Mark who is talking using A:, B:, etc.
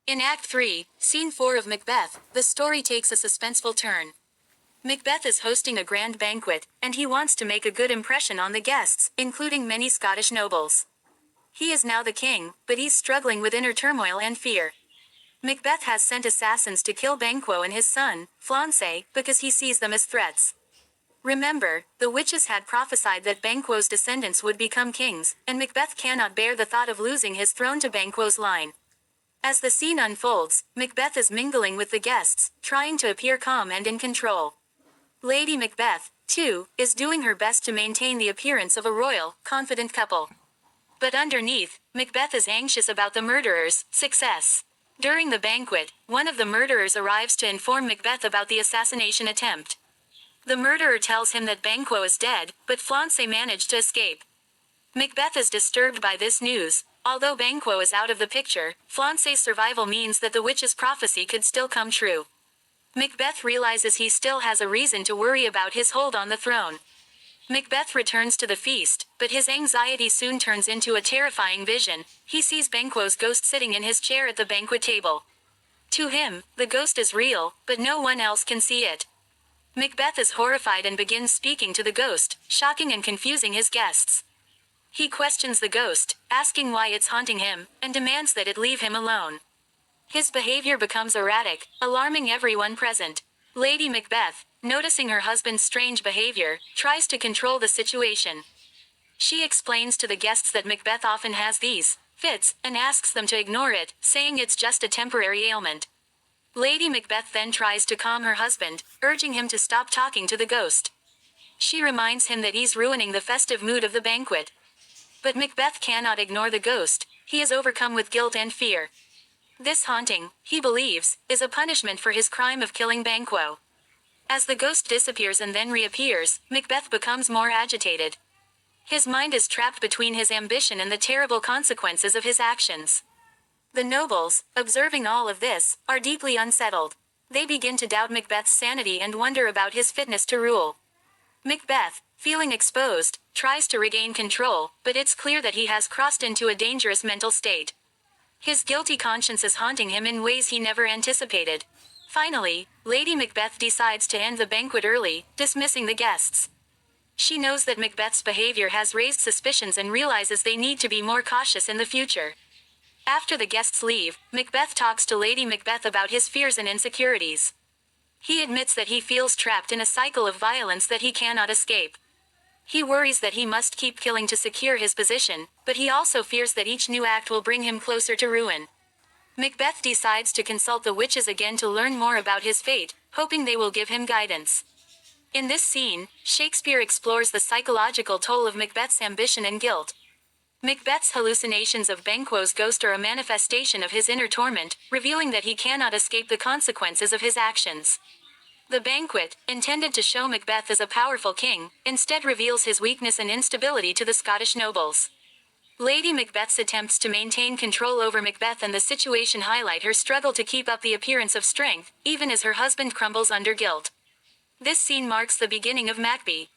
A: In Act 3, Scene 4 of Macbeth, the story takes a suspenseful turn. Macbeth is hosting a grand banquet, and he wants to make a good impression on the guests, including many Scottish nobles. He is now the king, but he's struggling with inner turmoil and fear. Macbeth has sent assassins to kill Banquo and his son, Flaunce, because he sees them as threats. Remember, the witches had prophesied that Banquo's descendants would become kings, and Macbeth cannot bear the thought of losing his throne to Banquo's line. As the scene unfolds, Macbeth is mingling with the guests, trying to appear calm and in control. Lady Macbeth, too, is doing her best to maintain the appearance of a royal, confident couple. But underneath, Macbeth is anxious about the murderer's success. During the banquet, one of the murderers arrives to inform Macbeth about the assassination attempt. The murderer tells him that Banquo is dead, but Flaunce managed to escape. Macbeth is disturbed by this news. Although Banquo is out of the picture, Flaunce's survival means that the witch's prophecy could still come true. Macbeth realizes he still has a reason to worry about his hold on the throne. Macbeth returns to the feast, but his anxiety soon turns into a terrifying vision. He sees Banquo's ghost sitting in his chair at the banquet table. To him, the ghost is real, but no one else can see it. Macbeth is horrified and begins speaking to the ghost, shocking and confusing his guests. He questions the ghost, asking why it's haunting him, and demands that it leave him alone. His behavior becomes erratic, alarming everyone present. Lady Macbeth, noticing her husband's strange behavior, tries to control the situation. She explains to the guests that Macbeth often has these fits, and asks them to ignore it, saying it's just a temporary ailment. Lady Macbeth then tries to calm her husband, urging him to stop talking to the ghost. She reminds him that he's ruining the festive mood of the banquet. But Macbeth cannot ignore the ghost. He is overcome with guilt and fear. This haunting, he believes, is a punishment for his crime of killing Banquo. As the ghost disappears and then reappears, Macbeth becomes more agitated. His mind is trapped between his ambition and the terrible consequences of his actions. The nobles, observing all of this, are deeply unsettled. They begin to doubt Macbeth's sanity and wonder about his fitness to rule. Macbeth, feeling exposed, tries to regain control, but it's clear that he has crossed into a dangerous mental state. His guilty conscience is haunting him in ways he never anticipated. Finally, Lady Macbeth decides to end the banquet early, dismissing the guests. She knows that Macbeth's behavior has raised suspicions and realizes they need to be more cautious in the future. After the guests leave, Macbeth talks to Lady Macbeth about his fears and insecurities. He admits that he feels trapped in a cycle of violence that he cannot escape. He worries that he must keep killing to secure his position, but he also fears that each new act will bring him closer to ruin. Macbeth decides to consult the witches again to learn more about his fate, hoping they will give him guidance. In this scene, Shakespeare explores the psychological toll of Macbeth's ambition and guilt. Macbeth's hallucinations of Banquo's ghost are a manifestation of his inner torment, revealing that he cannot escape the consequences of his actions. The banquet, intended to show Macbeth as a powerful king, instead reveals his weakness and instability to the Scottish nobles. Lady Macbeth's attempts to maintain control over Macbeth and the situation highlight her struggle to keep up the appearance of strength, even as her husband crumbles under guilt. This scene marks the beginning of Macbeth,